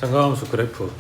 상가함수 그래프.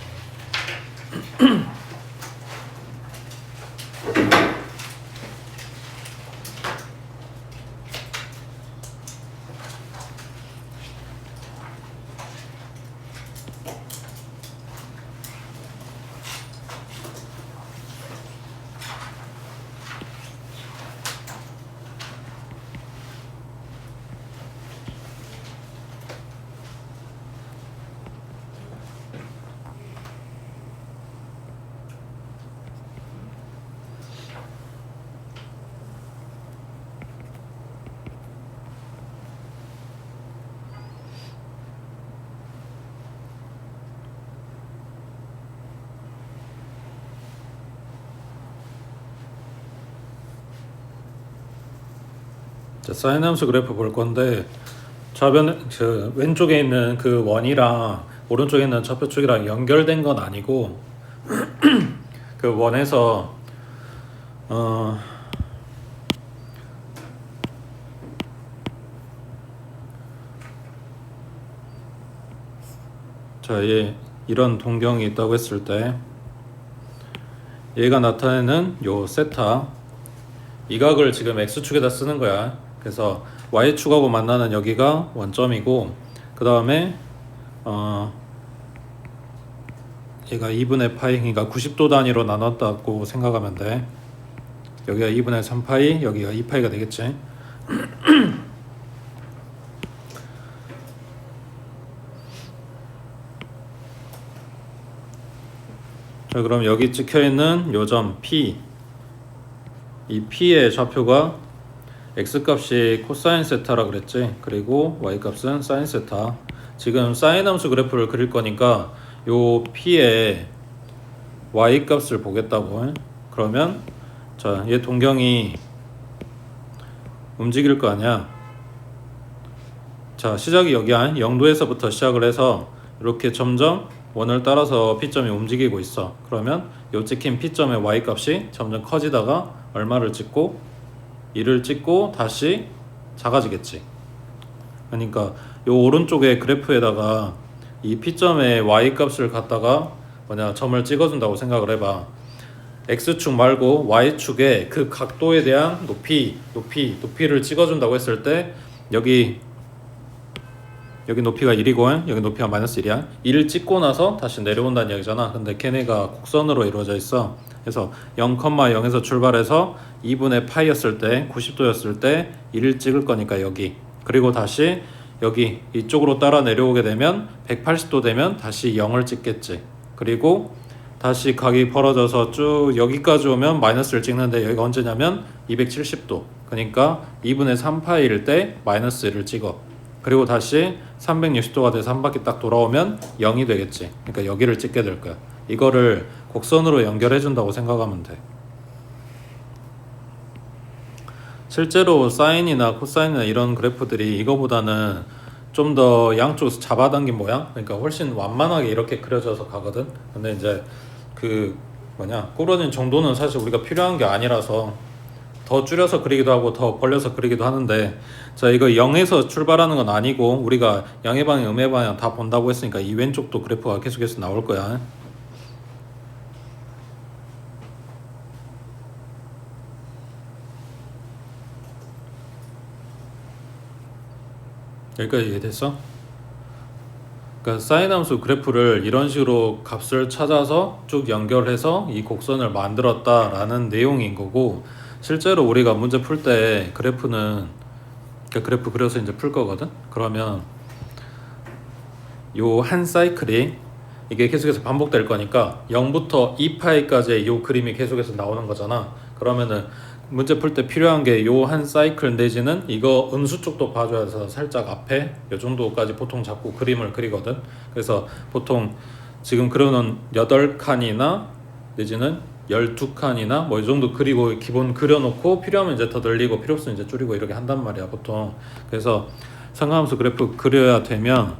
자, 사인 함수 그래프 볼 건데 좌변 왼쪽에 있는 그 원이랑 오른쪽에 있는 좌표축이랑 연결된 건 아니고 그 원에서 자, 이런 동경이 있다고 했을 때 얘가 나타내는 요 세타 이 각을 지금 x축에다 쓰는 거야. 그래서 y축하고 만나는 여기가 원점이고 그 다음에 얘가 2분의 파이, 그러니까 90도 단위로 나눴다고 생각하면 돼. 여기가 2분의 3파이, 여기가 2파이가 되겠지. 자, 그럼 여기 찍혀있는 요점 P, 이 P의 좌표가 X값이 코사인 세타라 그랬지. 그리고 Y값은 사인 세타. 지금 사인 함수 그래프를 그릴 거니까 요 P의 Y값을 보겠다고. 그러면 자, 얘 동경이 움직일 거 아니야. 자, 시작이 여기야. 0도에서부터 시작을 해서 이렇게 점점 원을 따라서 P점이 움직이고 있어. 그러면 요 찍힌 P점의 Y값이 점점 커지다가 얼마를 찍고 1을 찍고 다시 작아지겠지. 그러니까 요 오른쪽에 그래프에다가 이 P점의 Y값을 갖다가 점을 찍어준다고 생각을 해봐. X축 말고 Y축에 그 각도에 대한 높이를 찍어준다고 했을 때 여기 높이가 1이고 여기 높이가 마이너스 1이야. 1을 찍고 나서 다시 내려온다는 얘기잖아. 근데 걔네가 곡선으로 이루어져 있어. 그래서 0,0에서 출발해서 2분의 파이였을 때 90도였을 때 1을 찍을 거니까 여기, 그리고 다시 여기 이쪽으로 따라 내려오게 되면 180도 되면 다시 0을 찍겠지. 그리고 다시 각이 벌어져서 쭉 여기까지 오면 마이너스를 찍는데 여기가 언제냐면 270도, 그러니까 2분의 3파이일 때 마이너스 1을 찍어. 그리고 다시 360도가 돼서 한 바퀴 딱 돌아오면 0이 되겠지. 그러니까 여기를 찍게 될 거야. 이거를 곡선으로 연결해 준다고 생각하면 돼. 실제로 사인이나 코사인이나 이런 그래프들이 이거보다는 좀 더 양쪽에서 잡아당긴 모양, 그러니까 훨씬 완만하게 이렇게 그려져서 가거든. 근데 이제 구부러진 정도는 사실 우리가 필요한 게 아니라서 더 줄여서 그리기도 하고 더 벌려서 그리기도 하는데, 자, 이거 0에서 출발하는 건 아니고 우리가 양의 방향, 음의 방향 다 본다고 했으니까 이 왼쪽도 그래프가 계속해서 나올 거야. 여기까지 이해됐어? 그러니까 사인 함수 그래프를 이런 식으로 값을 찾아서 쭉 연결해서 이 곡선을 만들었다라는 내용인 거고, 실제로 우리가 문제 풀 때 그래프는 그래프 그려서 이제 풀 거거든. 그러면 요 한 사이클이 이게 계속해서 반복될 거니까 0부터 2파이까지의 요 그림이 계속해서 나오는 거잖아. 그러면은 문제 풀 때 필요한 게 요 한 사이클 내지는 이거 음수 쪽도 봐줘야 해서 살짝 앞에 요 정도까지 보통 잡고 그림을 그리거든. 그래서 보통 지금 그려놓은 8칸이나 내지는 12칸이나 뭐 이 정도 그리고 기본 그려놓고 필요하면 이제 더 늘리고 필요 없으면 이제 줄이고 이렇게 한단 말이야 보통. 그래서 상가함수 그래프 그려야 되면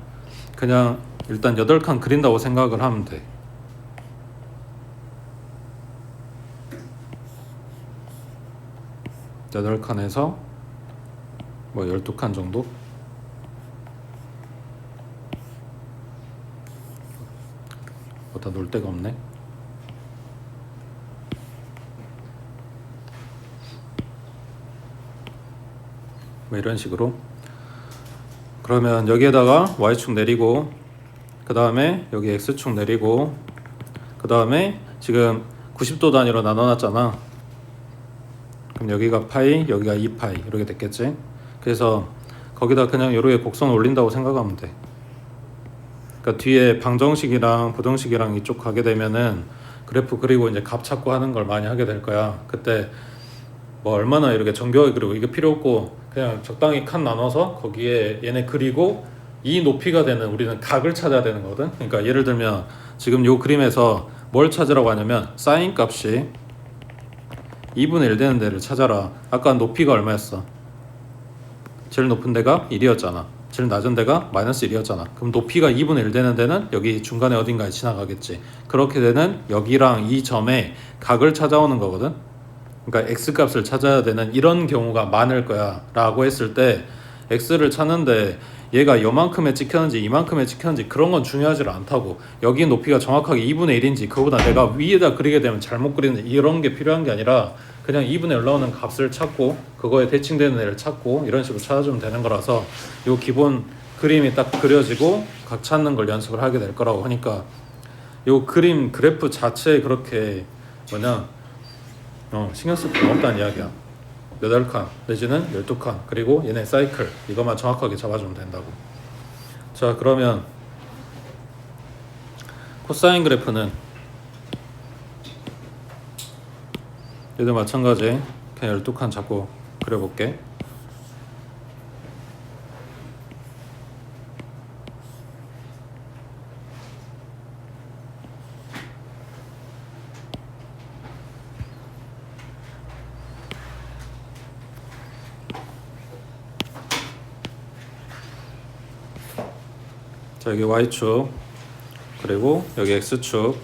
그냥 일단 8칸 그린다고 생각을 하면 돼. 8칸에서 뭐 12칸 정도? 생각보다 놀 데가 없네. 뭐 이런 식으로. 그러면 여기에다가 Y축 내리고 그 다음에 여기 X축 내리고 그 다음에 지금 90도 단위로 나눠놨잖아. 그럼 여기가 파이, 여기가 2파이 이렇게 됐겠지. 그래서 거기다 그냥 이렇게 곡선 올린다고 생각하면 돼. 그러니까 뒤에 방정식이랑 부등식이랑 이쪽 가게 되면은 그래프 그리고 이제 값 찾고 하는 걸 많이 하게 될 거야. 그때 뭐 얼마나 이렇게 정교하게 그리고 이게 필요 없고 그냥 적당히 칸 나눠서 거기에 얘네 그리고 이 높이가 되는 우리는 각을 찾아야 되는 거거든. 그러니까 예를 들면 지금 요 그림에서 뭘 찾으라고 하냐면 사인 값이 2분의 1 되는 데를 찾아라. 아까 높이가 얼마였어? 제일 높은 데가 1이었잖아. 제일 낮은 데가 마이너스 1이었잖아. 그럼 높이가 2분의 1 되는 데는 여기 중간에 어딘가에 지나가겠지. 그렇게 되는 여기랑 이 점에 각을 찾아오는 거거든. 그러니까 x값을 찾아야 되는 이런 경우가 많을 거야 라고 했을 때 x를 찾는데 얘가 요만큼에 찍혔는지 이만큼에 찍혔는지 그런 건 중요하지 않다고. 여기 높이가 정확하게 2분의 1인지 그거보다 내가 위에다 그리게 되면 잘못 그리는지 이런 게 필요한 게 아니라 그냥 2분의 1 나오는 값을 찾고 그거에 대칭되는 애를 찾고 이런 식으로 찾아주면 되는 거라서 요 기본 그림이 딱 그려지고 각 찾는 걸 연습을 하게 될 거라고 하니까 요 그림 그래프 자체에 그렇게 신경 쓸 필요 없다는 이야기야. 8칸 내지는 12칸 그리고 얘네 사이클 이것만 정확하게 잡아주면 된다고. 자 그러면 코사인 그래프는 얘도 마찬가지 그냥 12칸 잡고 그려볼게. 자 여기 Y축 그리고 여기 X축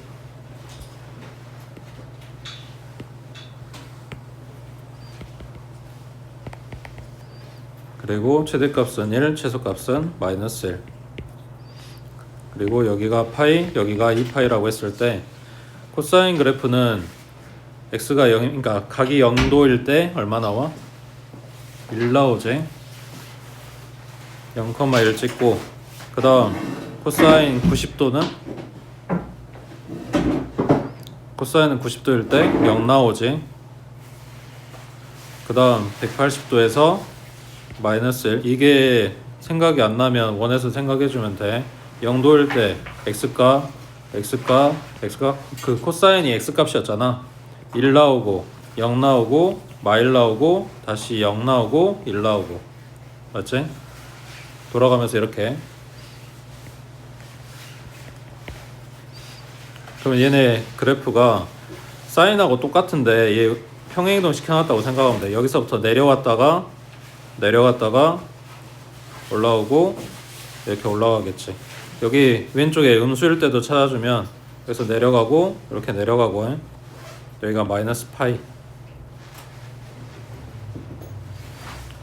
그리고 최대값은 1 최소값은 마이너스 1 그리고 여기가 파이 여기가 2파이라고 했을 때 코사인 그래프는 X가 0 그러니까 각이 0도일 때 얼마 나와? 1 나오지. 0,1 찍고 그 다음 코사인 90도는 90도일 때 0 나오지. 그 다음 180도에서 마이너스 1 이게 생각이 안 나면 원에서 생각해주면 돼. 0도일 때 x가 그 코사인이 x값이었잖아. 1 나오고 0 나오고 마일 나오고 다시 0 나오고 1 나오고 맞지? 돌아가면서 이렇게. 그러면 얘네 그래프가 사인하고 똑같은데 얘 평행이동 시켜놨다고 생각하면 돼. 여기서부터 내려왔다가 올라오고 이렇게 올라가겠지. 여기 왼쪽에 음수일 때도 찾아주면 여기서 내려가고 이렇게 내려가고 여기가 마이너스 파이.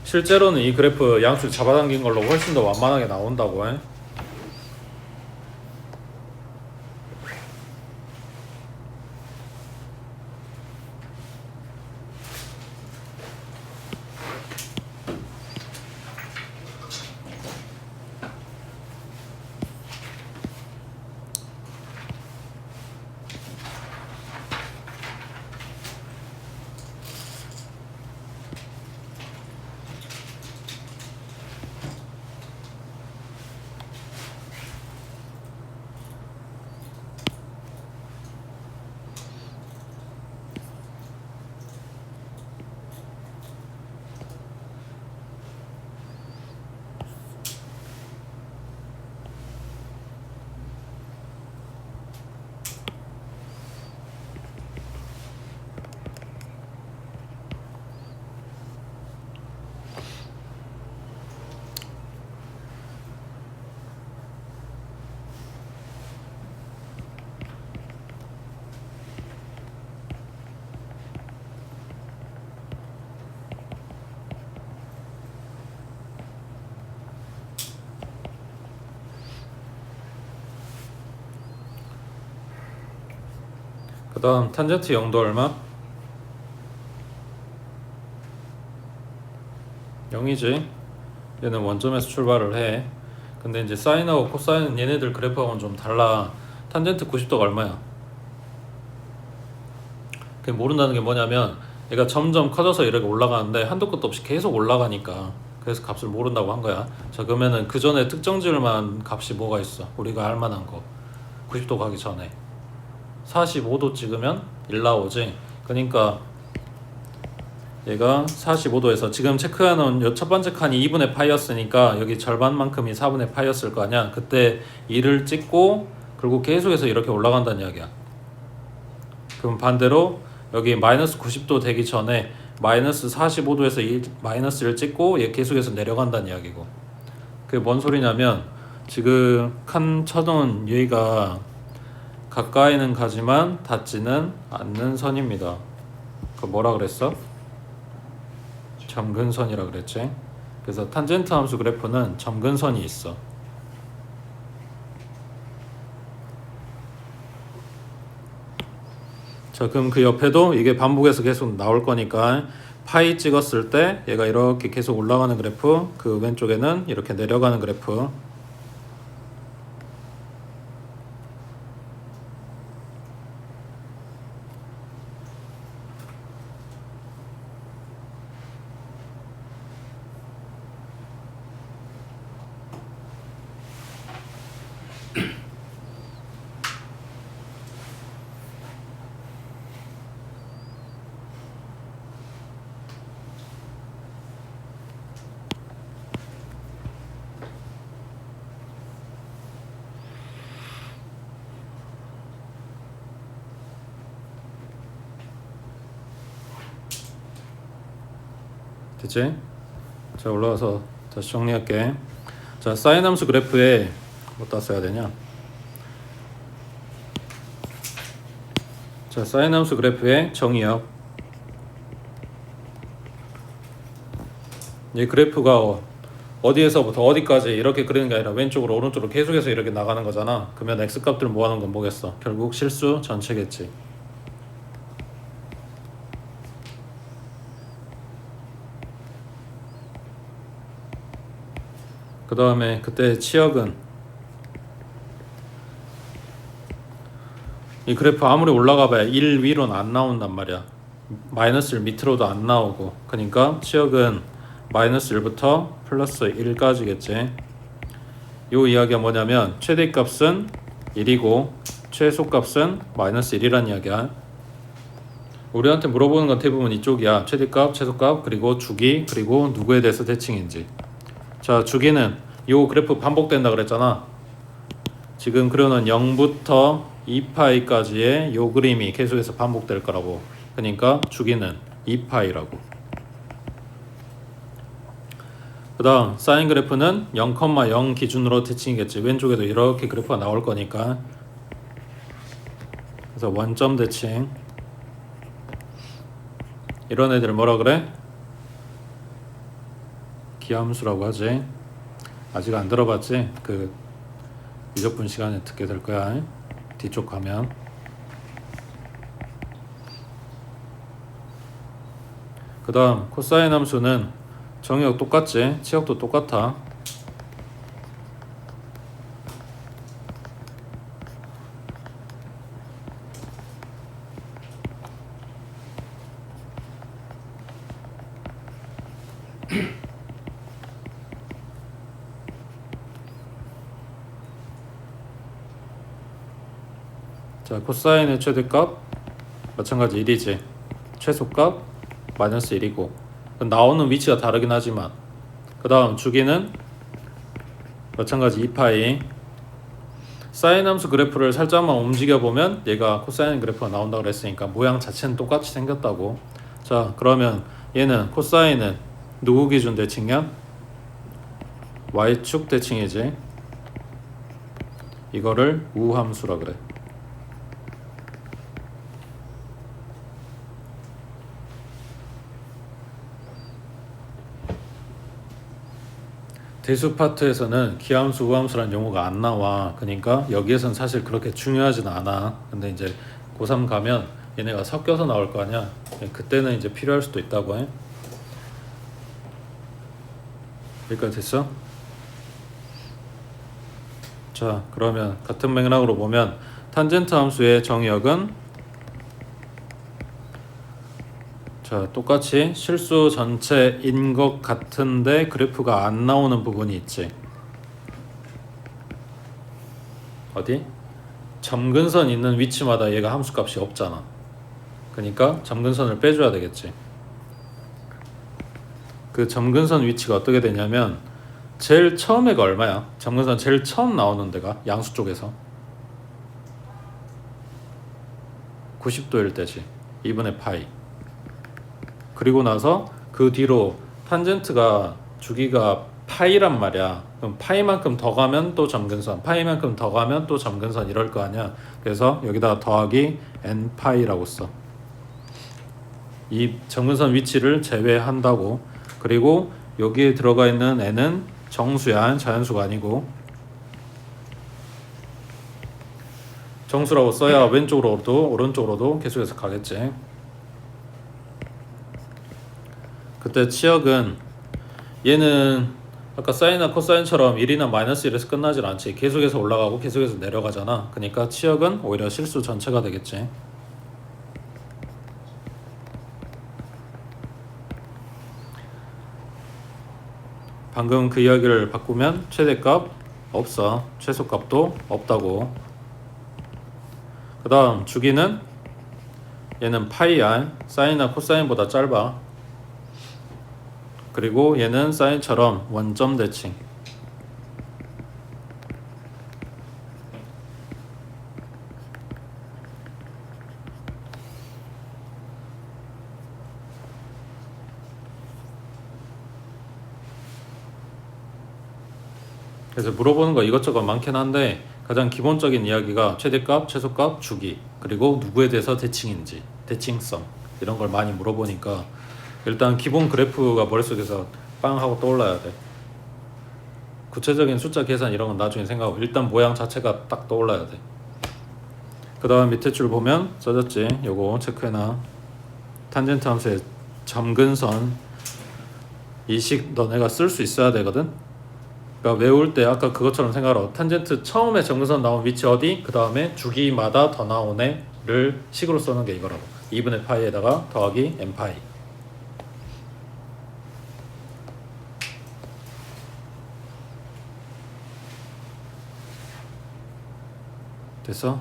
실제로는 이 그래프 양수 잡아당긴 걸로 훨씬 더 완만하게 나온다고. 다음 탄젠트 0도 얼마? 0이지. 얘는 원점에서 출발을 해. 근데 이제 사인하고 코사인은 얘네들 그래프하고는 좀 달라. 탄젠트 90도가 얼마야? 그게 모른다는 게 뭐냐면 얘가 점점 커져서 이렇게 올라가는데 한도 끝도 없이 계속 올라가니까 그래서 값을 모른다고 한 거야. 자, 그러면은 그 전에 특정지을만 값이 뭐가 있어? 우리가 알 만한 거 90도 가기 전에 45도 찍으면 1 나오지. 그러니까 얘가 45도에서 지금 체크해놓은 요 첫 번째 칸이 2분의 파이였으니까 여기 절반만큼이 4분의 파이였을 거 아니야. 그때 1을 찍고 그리고 계속해서 이렇게 올라간다는 이야기야. 그럼 반대로 여기 마이너스 90도 되기 전에 마이너스 45도에서 마이너스 1 찍고 얘 계속해서 내려간다는 이야기고. 그게 뭔 소리냐면 지금 칸 쳐놓은 여기가 가까이는 가지만 닿지는 않는 선입니다. 그 뭐라 그랬어? 점근선이라 그랬지. 그래서 탄젠트 함수 그래프는 점근선이 있어. 자, 그럼 그 옆에도 이게 반복해서 계속 나올 거니까 파이 찍었을 때 얘가 이렇게 계속 올라가는 그래프, 그 왼쪽에는 이렇게 내려가는 그래프. 됐지? 자, 올라가서 다시 정리할게. 자, 사인 함수 그래프에 뭐다 써야 되냐? 자, 사인 함수 그래프의 정의역. 이 그래프가 어디에서부터 어디까지 이렇게 그리는 게 아니라 왼쪽으로 오른쪽으로 계속해서 이렇게 나가는 거잖아. 그러면 x값들 모아놓은 건 뭐겠어? 결국 실수 전체겠지. 그 다음에 그때 치역은 이 그래프 아무리 올라가 봐야 1 위로는 안 나온단 말이야. 마이너스 1 밑으로도 안 나오고. 그러니까 치역은 마이너스 1부터 플러스 1까지겠지. 요 이야기가 뭐냐면 최대값은 1이고 최소값은 마이너스 1이란 이야기야. 우리한테 물어보는 건 대부분 이쪽이야. 최대값, 최소값, 그리고 주기, 그리고 누구에 대해서 대칭인지. 자, 주기는 요 그래프 반복된다 그랬잖아. 지금 그려놓은 0부터 2파이까지의 요 그림이 계속해서 반복될 거라고. 그러니까 주기는 2파이라고. 그 다음 사인 그래프는 0,0 기준으로 대칭이겠지. 왼쪽에도 이렇게 그래프가 나올 거니까. 그래서 원점 대칭. 이런 애들 뭐라 그래? 기함수라고 하지. 아직 안 들어봤지? 그 미적분 시간에 듣게 될 거야. 뒤쪽 가면. 그 다음 코사인 함수는 정의역 똑같지? 치역도 똑같아. 자, 코사인의 최대값 마찬가지 1이지. 최소값 마이너스 1이고 나오는 위치가 다르긴 하지만 그 다음 주기는 마찬가지 2파이. 사인 함수 그래프를 살짝만 움직여 보면 얘가 코사인 그래프가 나온다고 그랬으니까 모양 자체는 똑같이 생겼다고. 자, 그러면 얘는 코사인은 누구 기준 대칭이야? y축 대칭이지. 이거를 우함수라 그래. 대수 파트에서는 기함수, 우함수라는 용어가 안 나와. 그러니까 여기에서는 사실 그렇게 중요하진 않아. 근데 이제 고3 가면 얘네가 섞여서 나올 거 아니야. 그때는 이제 필요할 수도 있다고 해. 여기까지 됐어? 자, 그러면 같은 맥락으로 보면 탄젠트 함수의 정의역은 자, 똑같이 실수 전체인 것 같은데 그래프가 안 나오는 부분이 있지. 어디? 점근선 있는 위치마다 얘가 함수값이 없잖아. 그러니까 점근선을 빼줘야 되겠지. 그 점근선 위치가 어떻게 되냐면 제일 처음에가 얼마야? 점근선 제일 처음 나오는 데가 양수 쪽에서 90도일 때지. 2분의 파이. 그리고 나서 그 뒤로 탄젠트가 주기가 파이란 말이야. 그럼 파이만큼 더 가면 또 점근선, 파이만큼 더 가면 또 점근선 이럴 거 아니야. 그래서 여기다 더하기 n 파이라고 써. 이 점근선 위치를 제외한다고. 그리고 여기에 들어가 있는 n은 정수야, 자연수가 아니고. 정수라고 써야 왼쪽으로도 오른쪽으로도 계속해서 가겠지. 그때 치역은 얘는 아까 사인이나 코사인처럼 1이나 마이너스 1에서 끝나질 않지. 계속해서 올라가고 계속해서 내려가잖아. 그러니까 치역은 오히려 실수 전체가 되겠지. 방금 그 이야기를 바꾸면 최대값 없어. 최소값도 없다고. 그 다음 주기는 얘는 파이야. 사인이나 코사인보다 짧아. 그리고 얘는 사인처럼 원점 대칭. 그래서 물어보는 거 이것저것 많긴 한데 가장 기본적인 이야기가 최대값, 최소값, 주기, 그리고 누구에 대해서 대칭인지, 대칭성 이런 걸 많이 물어보니까 일단 기본 그래프가 머릿속에서 빵 하고 떠올라야 돼. 구체적인 숫자 계산 이런 건 나중에 생각하고 일단 모양 자체가 딱 떠올라야 돼. 그 다음 밑에 줄 보면 써졌지. 요거 체크해놔. 탄젠트 함수의 점근선 이식 너네가 쓸 수 있어야 되거든. 그러니까 외울 때 아까 그것처럼 생각하라. 탄젠트 처음에 점근선 나온 위치 어디? 그 다음에 주기마다 더 나오네를 식으로 쓰는 게 이거라고. 2분의 파이에다가 더하기 n 파이. 됐어?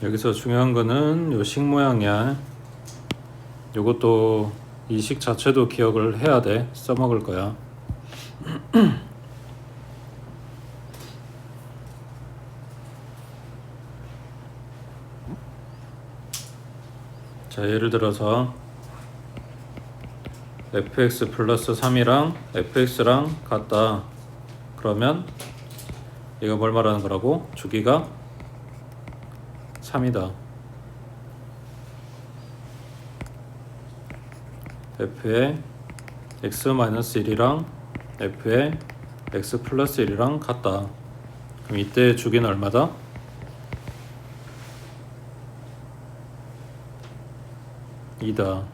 여기서 중요한 거는 요 식 모양이야. 요것도 이 식 자체도 기억을 해야 돼. 써먹을 거야. 자, 예를 들어서 fx 플러스 3이랑 fx랑 같다. 그러면 이거 뭘 말하는 거라고? 주기가 3이다. f의 x-1이랑 f의 x 플러스 1이랑 같다. 그럼 이때 주기는 얼마다? 2다.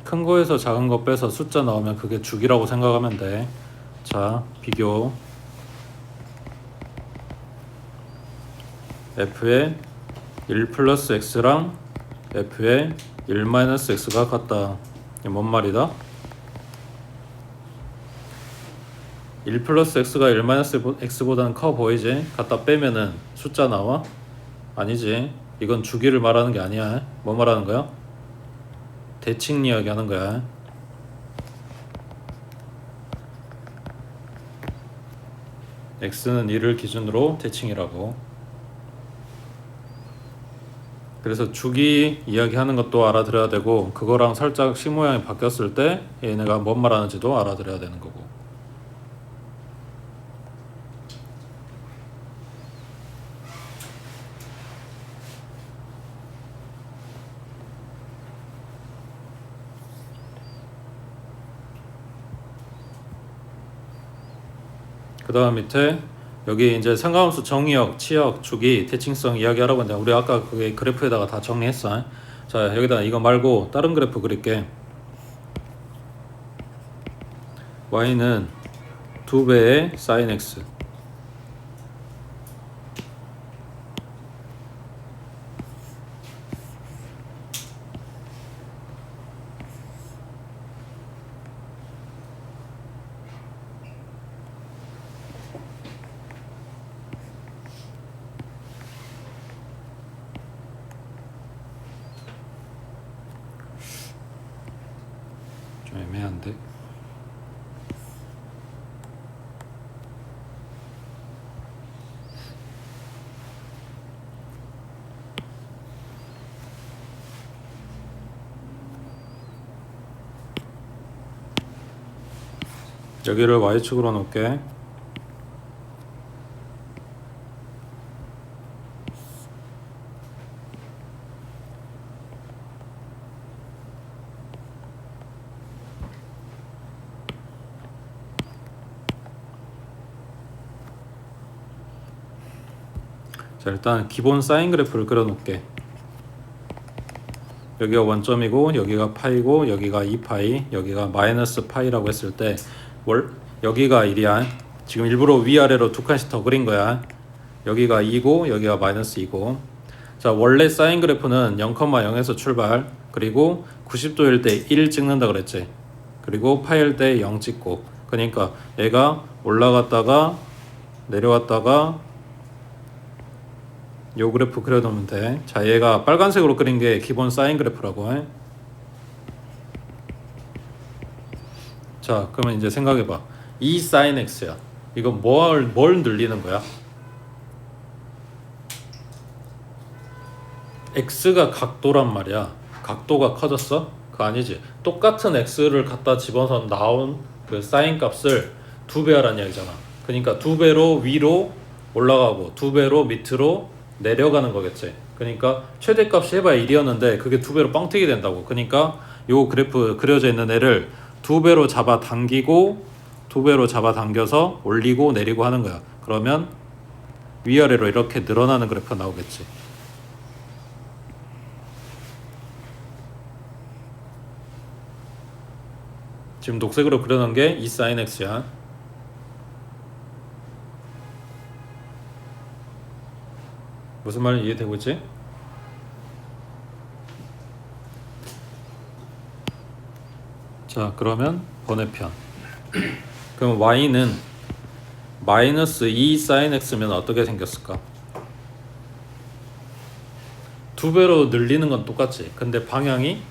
큰 거에서 작은 거 빼서 숫자 나오면 그게 주기라고 생각하면 돼. 자, 비교. f의 1 플러스 x랑 f의 1 마이너스 x가 같다. 이게 뭔 말이다? 1 플러스 x가 1 마이너스 x보다는 커 보이지? 갖다 빼면은 숫자 나와? 아니지. 이건 주기를 말하는 게 아니야. 뭐 말하는 거야? 대칭 이야기 하는 거야. x는 1을 기준으로 대칭이라고. 그래서 주기 이야기하는 것도 알아들어야 되고, 그거랑 살짝 식 모양이 바뀌었을 때 얘네가 뭔 말하는지도 알아들어야 되는 거고. 그 다음 밑에 여기 이제 상가함수 정의역, 치역, 주기, 대칭성 이야기하라고 했는데 우리 아까 그게 그래프에다가 다 정리했어. 자, 여기다 이거 말고 다른 그래프 그릴게. y는 2배의 sin x, 좀 애매한데. 여기를 y축으로 놓을게. 자, 일단 기본 사인 그래프를 그려 놓을게. 여기가 원점이고 여기가 파이고 여기가 2파이, 여기가 마이너스 파이라고 했을 때 여기가 1이야. 지금 일부러 위아래로 두 칸씩 더 그린 거야. 여기가 2고 여기가 마이너스 2고. 자, 원래 사인 그래프는 0,0에서 출발, 그리고 90도일 때 1 찍는다 그랬지. 그리고 파일 때 0 찍고. 그러니까 얘가 올라갔다가 내려왔다가 요 그래프 그려놓으면 돼. 자, 얘가 빨간색으로 그린 게 기본 사인 그래프라고 해. 자, 그러면 이제 생각해봐. 이 sin x야. 이거 뭘 늘리는 거야? x가 각도란 말이야. 각도가 커졌어? 그거 아니지. 똑같은 x를 갖다 집어서 나온 그 sin 값을 2배 하라는 이야기잖아. 그러니까 2배로 위로 올라가고 2배로 밑으로 내려가는 거겠지. 그러니까 최대값이 해봐야 1이었는데 그게 2배로 뻥튀기 된다고. 그러니까 요 그래프 그려져 있는 애를 2배로 잡아 당기고 2배로 잡아 당겨서 올리고 내리고 하는 거야. 그러면 위아래로 이렇게 늘어나는 그래프가 나오겠지. 지금 녹색으로 그려놓은 게 이 sin x야. 무슨 말인지 이해되고 있지? 자, 그러면 번외편. 그럼 y는 마이너스 2 sin x면 어떻게 생겼을까? 2배로 늘리는 건 똑같지. 근데 방향이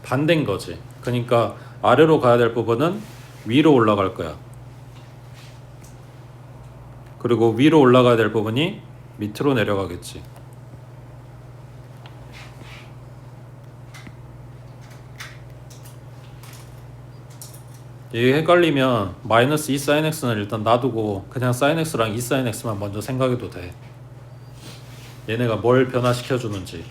반대인 거지. 그러니까 아래로 가야 될 부분은 위로 올라갈 거야. 그리고 위로 올라가야 될 부분이 밑으로 내려가겠지. 이게 헷갈리면 마이너스 2 sin x는 일단 놔두고 그냥 sin x랑 2 sin x만 먼저 생각해도 돼. 얘네가 뭘 변화시켜 주는지.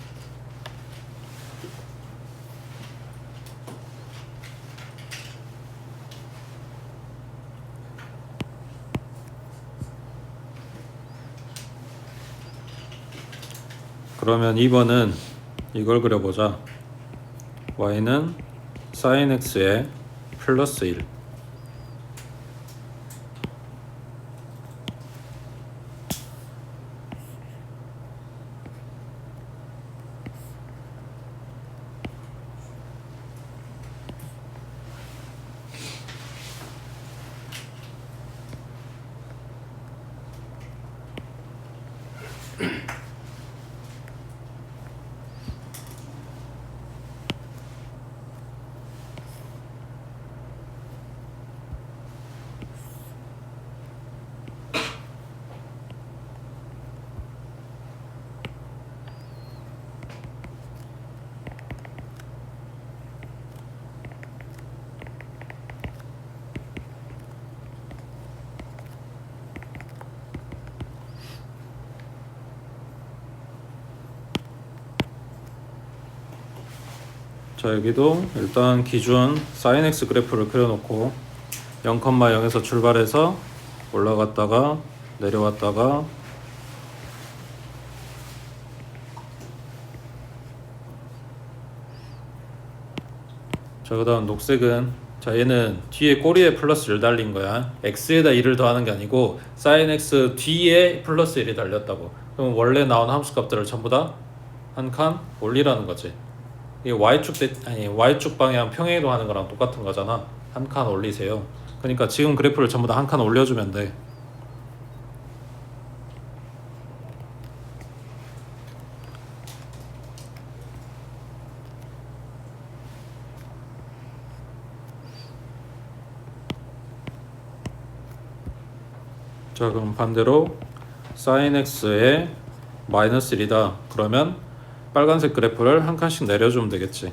그러면 2번은 이걸 그려보자. y는 sin x의 플러스 1. 자, 여기도 일단 기준 sin x 그래프를 그려놓고 0,0에서 출발해서 올라갔다가 내려왔다가 자, 그 다음 녹색은 자, 얘는 뒤에 꼬리에 플러스 1 달린 거야. x에다 1을 더하는 게 아니고 sin x 뒤에 플러스 1이 달렸다고. 그럼 원래 나온 함수값들을 전부 다 한 칸 올리라는 거지. 이게 y축 방향 평행이동하는 거랑 똑같은 거잖아. 한 칸 올리세요. 그러니까 지금 그래프를 전부 다 한 칸 올려주면 돼. 자, 그럼 반대로 sin x의 마이너스 1이다. 그러면 빨간색 그래프를 한 칸씩 내려주면 되겠지.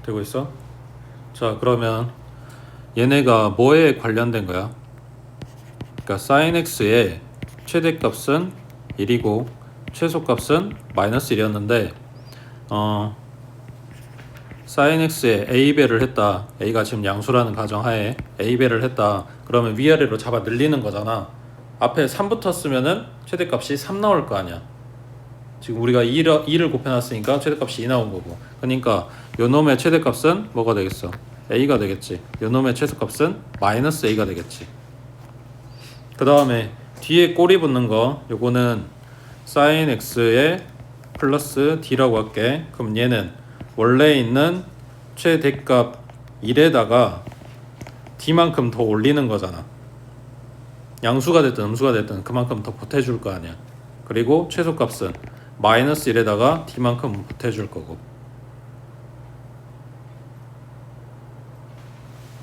되고 있어? 자, 그러면 얘네가 뭐에 관련된 거야? 그러니까 sin x의 최대값은 1이고 최소값은 마이너스 1이었는데 sin x에 a배를 했다. a가 지금 양수라는 가정하에 a배를 했다. 그러면 위아래로 잡아 늘리는 거잖아. 앞에 3 붙었으면은 최대값이 3 나올 거 아니야. 지금 우리가 2를 곱해놨으니까 최대값이 2 나온 거고. 그러니까 요놈의 최대값은 뭐가 되겠어? a가 되겠지. 요놈의 최소값은 마이너스 a가 되겠지. 그 다음에 뒤에 꼬리 붙는 거 요거는 sin x의 플러스 d라고 할게. 그럼 얘는 원래 있는 최대값 1에다가 d만큼 더 올리는 거잖아. 양수가 됐든 음수가 됐든 그만큼 더 보태줄 거 아니야. 그리고 최소값은 마이너스 1에다가 d만큼 보태줄 거고.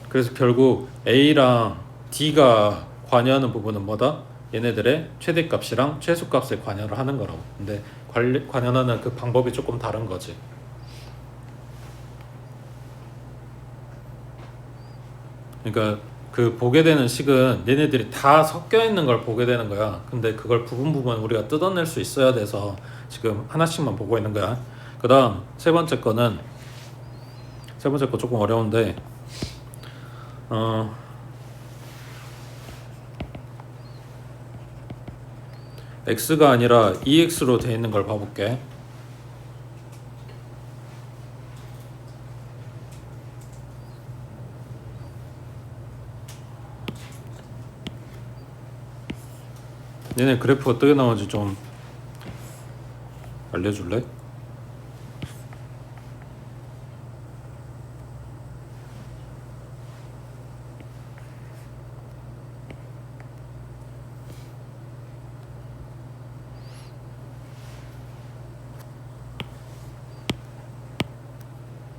그래서 결국 a랑 d가 관여하는 부분은 뭐다? 얘네들의 최대값이랑 최소값에 관여를 하는 거라고. 근데 관여하는 그 방법이 조금 다른 거지. 그러니까 그 보게 되는 식은 얘네들이 다 섞여 있는 걸 보게 되는 거야. 근데 그걸 부분 우리가 뜯어낼 수 있어야 돼서 지금 하나씩만 보고 있는 거야. 그 다음 세 번째 거 조금 어려운데 x가 아니라 2x로 되어 있는 걸 봐볼게. 얘네 그래프 어떻게 나오는지 좀 알려줄래?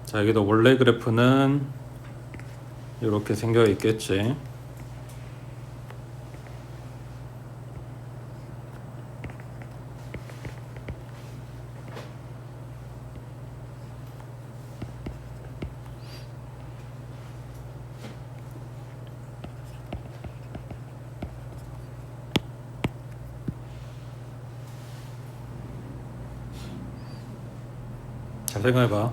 자, 여기도 원래 그래프는 이렇게 생겨 있겠지. 잘 생각해봐.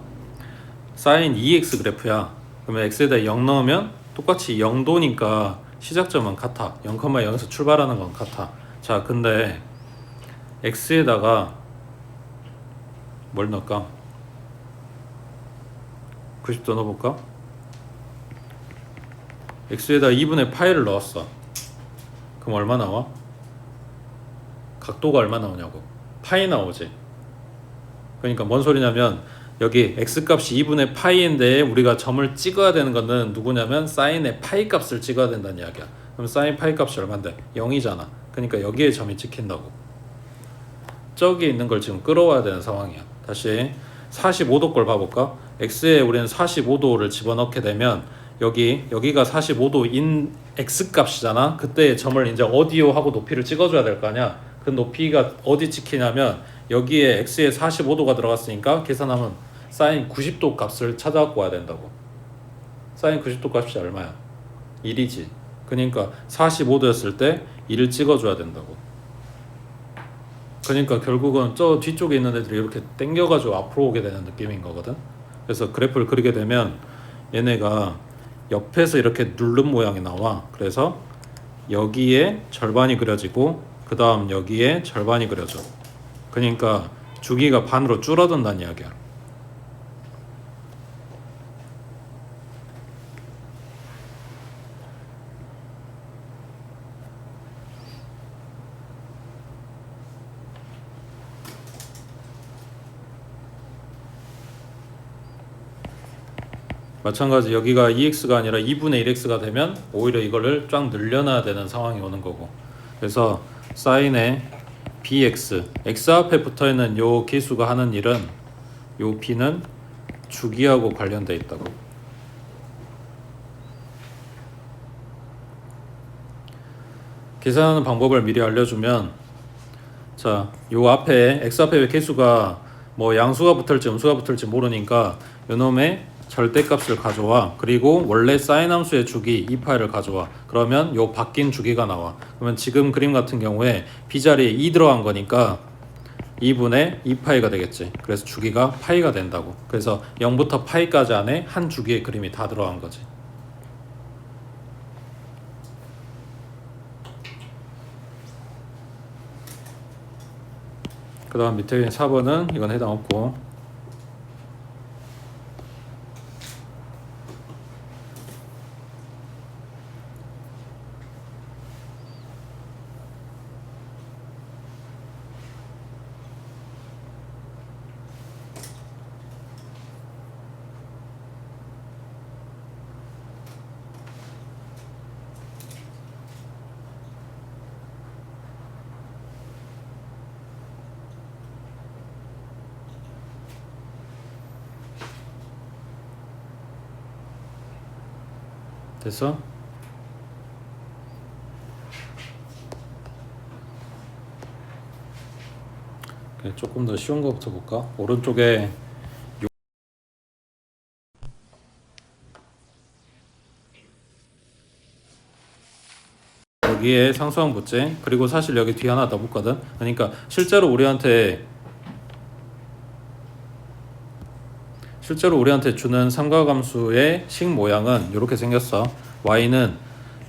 사인 2x 그래프야. 그러면 x에다 0 넣으면 똑같이 0도니까 시작점은 같아. 0,0에서 출발하는 건 같아. 자, 근데 x에다가 뭘 넣을까? 90도 넣어볼까? x에다 2분의 파이를 넣었어. 그럼 얼마 나와? 각도가 얼마 나오냐고. 파이 나오지. 그러니까 뭔 소리냐면 여기 x값이 2분의 파이인데 우리가 점을 찍어야 되는 거는 누구냐면 사인의 파이 값을 찍어야 된다는 이야기야. 그럼 사인 파이 값이 얼마인데? 0이잖아. 그러니까 여기에 점이 찍힌다고. 저기 있는 걸 지금 끌어와야 되는 상황이야. 다시 45도 걸 봐볼까? x에 우리는 45도를 집어넣게 되면 여기가 45도인 x값이잖아. 그때 점을 이제 어디요 하고 높이를 찍어줘야 될 거 아니야. 그 높이가 어디 찍히냐면 여기에 x에 45도가 들어갔으니까 계산하면 사인 90도 값을 찾아갖고 와야 된다고. 사인 90도 값이 얼마야? 1이지. 그러니까 45도였을 때 1을 찍어줘야 된다고. 그러니까 결국은 저 뒤쪽에 있는 애들이 이렇게 당겨가지고 앞으로 오게 되는 느낌인 거거든. 그래서 그래프를 그리게 되면 얘네가 옆에서 이렇게 누른 모양이 나와. 그래서 여기에 절반이 그려지고 그 다음 여기에 절반이 그려져. 그러니까 주기가 반으로 줄어든다는 이야기야. 마찬가지 여기가 2x가 아니라 2분의 1x가 되면 오히려 이거를 쫙 늘려놔야 되는 상황이 오는 거고. 그래서 사인의 bx, x 앞에 붙어있는 요 기수가 하는 일은 요 b는 주기하고 관련돼 있다고. 계산하는 방법을 미리 알려주면, 자, 요 앞에 x 앞에 개수가 뭐 양수가 붙을지 음수가 붙을지 모르니까 요놈의 절대값을 가져와. 그리고 원래 사인 함수의 주기 2파이를 가져와. 그러면 요 바뀐 주기가 나와. 그러면 지금 그림 같은 경우에 b 자리에 2 들어간 거니까 2분의 2파이가 되겠지. 그래서 주기가 파이가 된다고. 그래서 0부터 파이까지 안에 한 주기의 그림이 다 들어간 거지. 그 다음 밑에 4번은 이건 해당 없고, 됐어? 조금 더 쉬운 거부터 볼까? 오른쪽에 여기에 상수항 붙지. 그리고 사실 여기 뒤에 하나 더 붙거든. 그러니까 실제로 우리한테 주는 삼각함수의 식 모양은 이렇게 생겼어. y는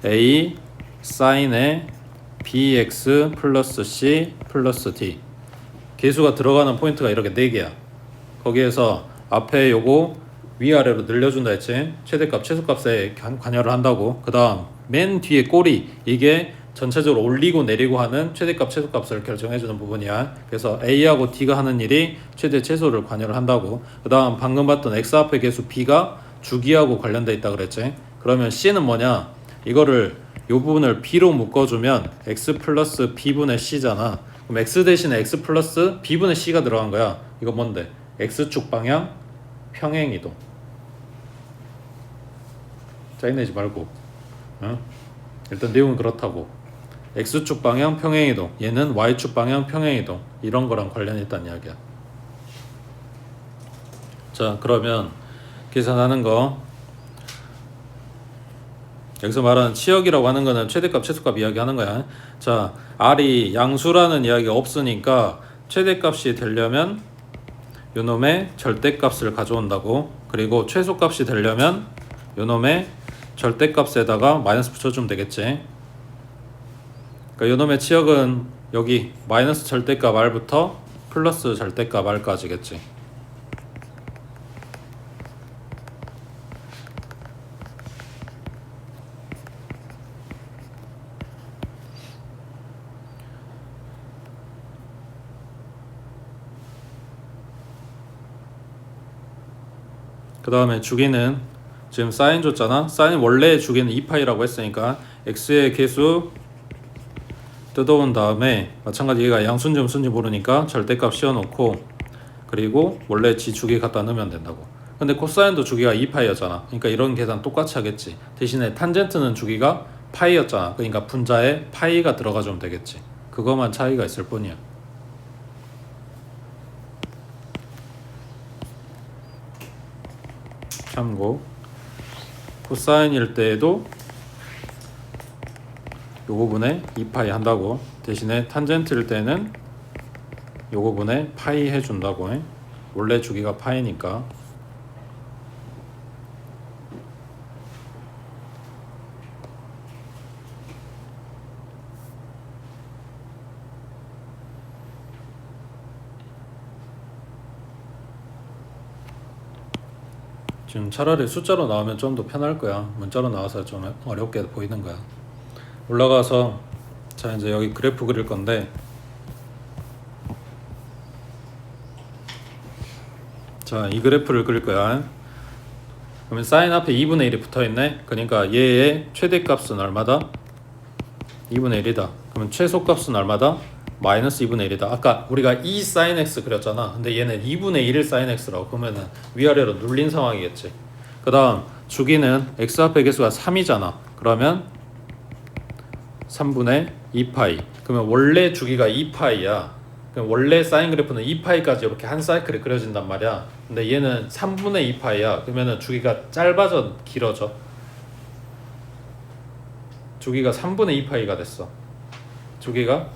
a 사인의 bx 플러스 c 플러스 d. 계수가 들어가는 포인트가 이렇게 4개야. 거기에서 앞에 요거 위아래로 늘려준다 했지. 최대값 최소값에 관여를 한다고. 그 다음 맨 뒤에 꼬리, 이게 전체적으로 올리고 내리고 하는 최대값 최소값을 결정해주는 부분이야. 그래서 A하고 D가 하는 일이 최대 최소를 관여를 한다고. 그 다음 방금 봤던 X 앞의 계수 B가 주기하고 관련돼 있다 그랬지. 그러면 C는 뭐냐, 이거를 요 부분을 B로 묶어주면 X 플러스 B분의 C잖아. 그럼 X 대신에 X 플러스 B분의 C가 들어간 거야. 이거 뭔데? X축 방향 평행이동. 짜증내지 말고, 응? 일단 내용은 그렇다고. X축 방향 평행이동, 얘는 Y축 방향 평행이동, 이런 거랑 관련이 있다는 이야기야. 자, 그러면 계산하는 거, 여기서 말하는 치역이라고 하는 거는 최대값 최소값 이야기하는 거야. 자, R이 양수라는 이야기가 없으니까 최대값이 되려면 요놈의 절대값을 가져온다고. 그리고 최소값이 되려면 요놈의 절대값에다가 마이너스 붙여주면 되겠지. 그러니까 요놈의 치역은 여기 마이너스 절대값 r부터 플러스 절대값 r까지겠지. 그 다음에 주기는 지금 사인 줬잖아. 사인 원래 주기는 2파이라고 했으니까 x의 개수 뜯어온 다음에 마찬가지 얘가 양수인지 음수인지 모르니까 절대값 씌워놓고 그리고 원래 지 주기 갖다 넣으면 된다고. 근데 코사인도 주기가 2파이였잖아. 그러니까 이런 계산 똑같이 하겠지. 대신에 탄젠트는 주기가 파이였잖아. 그러니까 분자에 파이가 들어가주면 되겠지. 그거만 차이가 있을 뿐이야. 참고 코사인일 때에도 요 부분에 2파이 한다고. 대신에 탄젠트일 때는 요 부분에 파이 해준다고. 원래 주기가 파이니까. 지금 차라리 숫자로 나오면 좀 더 편할 거야. 문자로 나와서 좀 어렵게 보이는 거야. 올라가서 자 이제 여기 그래프 그릴 건데 자 이 그래프를 그릴 거야. 그러면 사인 앞에 2분의 1이 붙어있네. 그러니까 얘의 최대값은 얼마다? 2분의 1이다. 그러면 최소값은 얼마다? 마이너스 2분의 1이다. 아까 우리가 2 sin x 그렸잖아. 근데 얘는 2분의 1일 sin x라고. 그러면은 위아래로 눌린 상황이겠지. 그 다음 주기는 x 앞에 개수가 3이잖아. 그러면 3분의 2파이. 그러면 원래 주기가 2파이야. 그럼 원래 사인 그래프는 2파이까지 이렇게 한 사이클이 그려진단 말이야. 근데 얘는 3분의 2파이야. 그러면은 주기가 짧아져 길어져. 주기가 3분의 2파이가 됐어. 주기가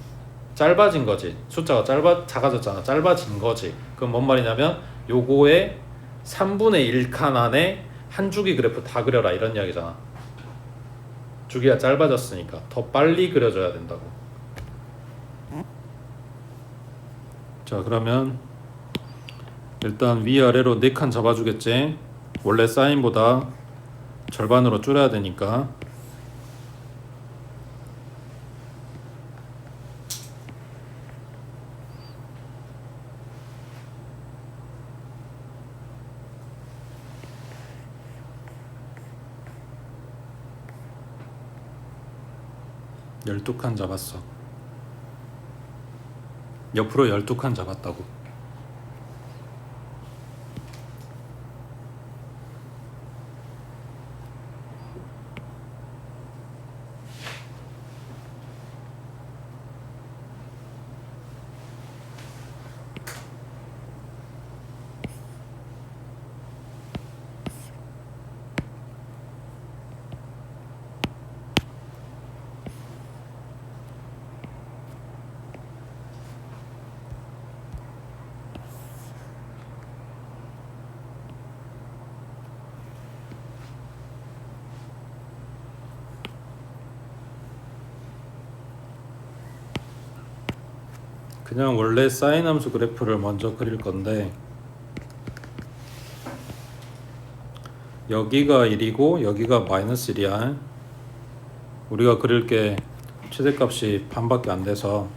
짧아진 거지. 숫자가 작아졌잖아. 짧아진 거지. 그럼 뭔 말이냐면 요거의 3분의 1칸 안에 한 주기 그래프 다 그려라 이런 이야기잖아. 주기가 짧아졌으니까 더 빨리 그려줘야 된다고. 자 그러면 일단 위아래로 4칸 잡아주겠지. 원래 사인보다 절반으로 줄여야 되니까. 열두 칸 잡았어. 옆으로 12칸 잡았다고. 그냥 원래 사인 함수 그래프를 먼저 그릴 건데 여기가 1이고 여기가 마이너스 1이야. 우리가 그릴 게 최대값이 반밖에 안 돼서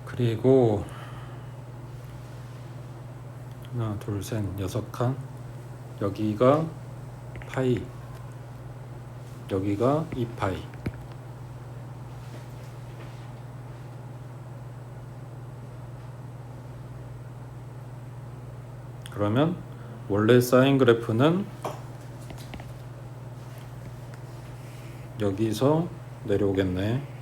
그리고 하나 둘셋 6칸 여기가 파이 여기가 2파이. 그러면 원래 사인 그래프는 여기서 내려오겠네.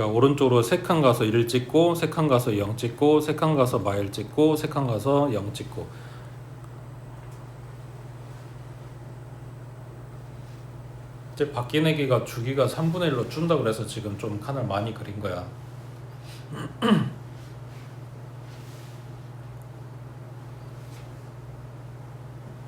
그러니까 오른쪽으로 3칸 가서 1 찍고 3칸 가서 0 찍고 3칸 가서 마일 찍고 3칸 가서 0 찍고. 이제 바퀴내기가 주기가 3분의 1로 준다 그래서 지금 좀 칸을 많이 그린 거야.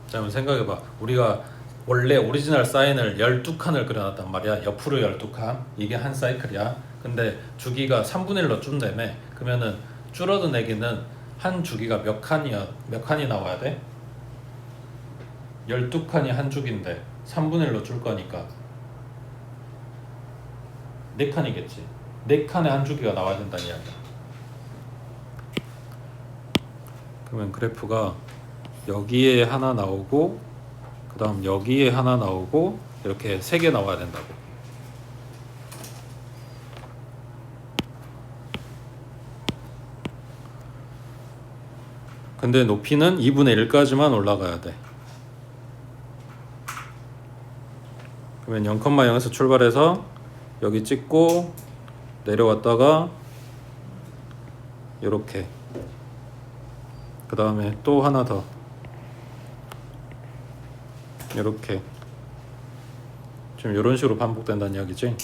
자, 한번 생각해봐. 우리가 원래 오리지널 사인을 12칸을 그려놨단 말이야. 옆으로 12칸. 이게 한 사이클이야. 근데 주기가 3분의 1로 준다며. 그러면은 줄어든 애기는 한 주기가 몇 칸이 나와야 돼? 12칸이 한 주기인데 3분의 1로 줄 거니까 4칸이겠지. 4칸에 한 주기가 나와야 된다는 이야기야. 그러면 그래프가 여기에 하나 나오고 그 다음 여기에 하나 나오고 이렇게 3개 나와야 된다고. 근데 높이는 2분의 1까지만 올라가야 돼. 그러면 0,0에서 출발해서 여기 찍고 내려왔다가 이렇게 그 다음에 또 하나 더 이렇게 지금 이런 식으로 반복된다는 이야기지.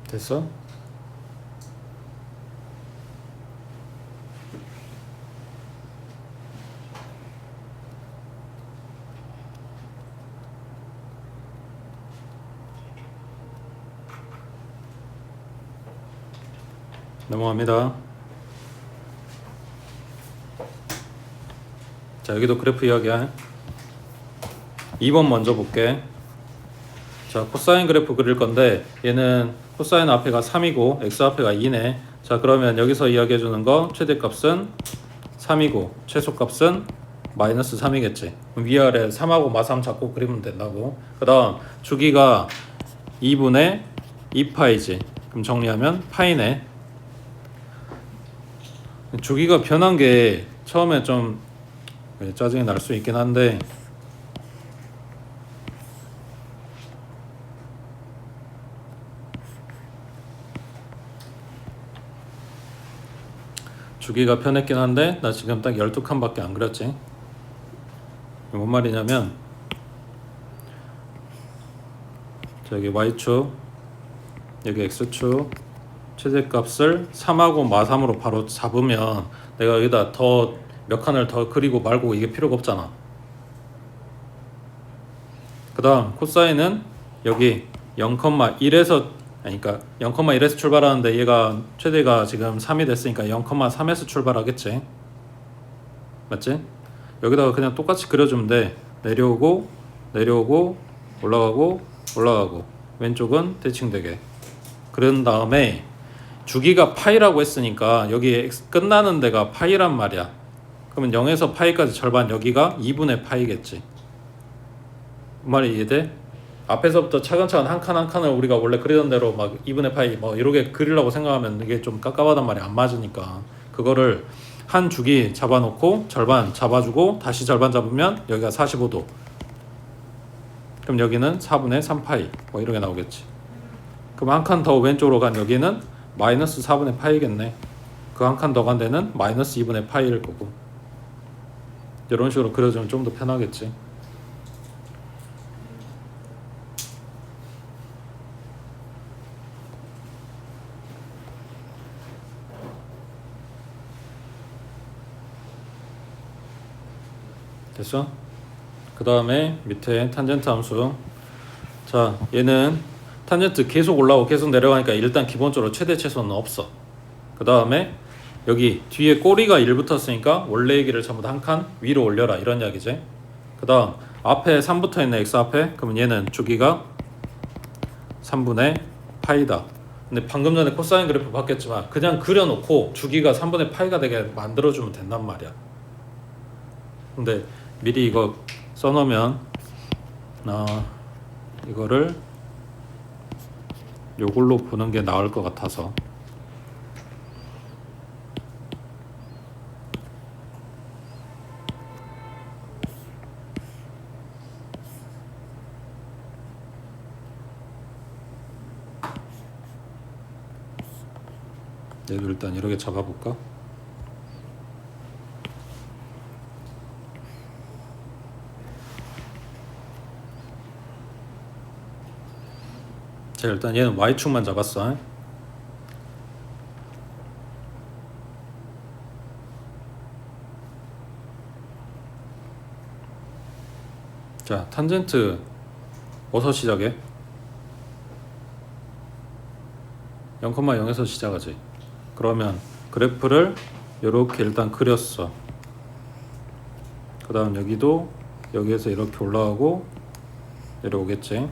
됐어? 넘어갑니다. 자, 여기도 그래프 이야기야. 2번 먼저 볼게. 자, 코사인 그래프 그릴 건데 얘는 코사인 앞에가 3이고 x 앞에가 2네. 자, 그러면 여기서 이야기해 주는 거 최대값은 3이고 최소값은 마이너스 3이겠지. 위아래 3하고 마3 잡고 그리면 된다고. 그 다음 주기가 2분의 2파이지. 그럼 정리하면 파이네. 주기가 변한 게 처음에 좀 짜증이 날 수 있긴 한데 주기가 편했긴 한데 나 지금 딱 12칸밖에 안 그렸지. 뭔 말이냐면 저기 y축 여기 x축 최대값을 3하고 마3으로 바로 잡으면 내가 여기다 더 몇 칸을 더 그리고 말고 이게 필요가 없잖아. 그 다음 코사인은 여기 0,1에서 그러니까 0,1에서 출발하는데 얘가 최대가 지금 3이 됐으니까 0,3에서 출발하겠지. 맞지? 여기다가 그냥 똑같이 그려주면 돼. 내려오고 내려오고 올라가고 올라가고 왼쪽은 대칭되게. 그런 다음에 주기가 파이라고 했으니까 여기 끝나는 데가 파이란 말이야. 그러면 0에서 파이까지 절반 여기가 2분의 파이겠지. 그 말이 이해돼? 앞에서부터 차근차근 한 칸 한 칸을 우리가 원래 그리던 대로 막 2분의 파이 뭐 이렇게 그리려고 생각하면 이게 좀 깝깝하단 말이 안 맞으니까 그거를 한 주기 잡아놓고 절반 잡아주고 다시 절반 잡으면 여기가 45도. 그럼 여기는 4분의 3파이 뭐 이렇게 나오겠지. 그럼 한 칸 더 왼쪽으로 간 여기는 마이너스 4분의 파이겠네. 그 한 칸 더 간 데는 마이너스 2분의 파이일 거고. 이런 식으로 그려주면 좀 더 편하겠지. 됐어? 그 다음에 밑에 탄젠트 함수. 자, 얘는 탄젠트 계속 올라오고 계속 내려가니까 일단 기본적으로 최대 최소는 없어. 그 다음에 여기 뒤에 꼬리가 1 붙었으니까 원래의 길을 전부 다 한 칸 위로 올려라 이런 이야기지. 그 다음 앞에 3 붙어있네 x 앞에. 그러면 얘는 주기가 3분의 파이다. 근데 방금 전에 코사인 그래프 봤겠지만 그냥 그려놓고 주기가 3분의 파이가 되게 만들어주면 된단 말이야. 근데 미리 이거 써놓으면 이거를 요걸로 보는 게 나을 것 같아서. 얘도 일단 이렇게 잡아볼까? 자, 일단 얘는 Y축만 잡았어. 자, 탄젠트 어디서 시작해? 0,0에서 시작하지. 그러면 그래프를 이렇게 일단 그렸어. 그 다음 여기도 여기에서 이렇게 올라가고 내려오겠지.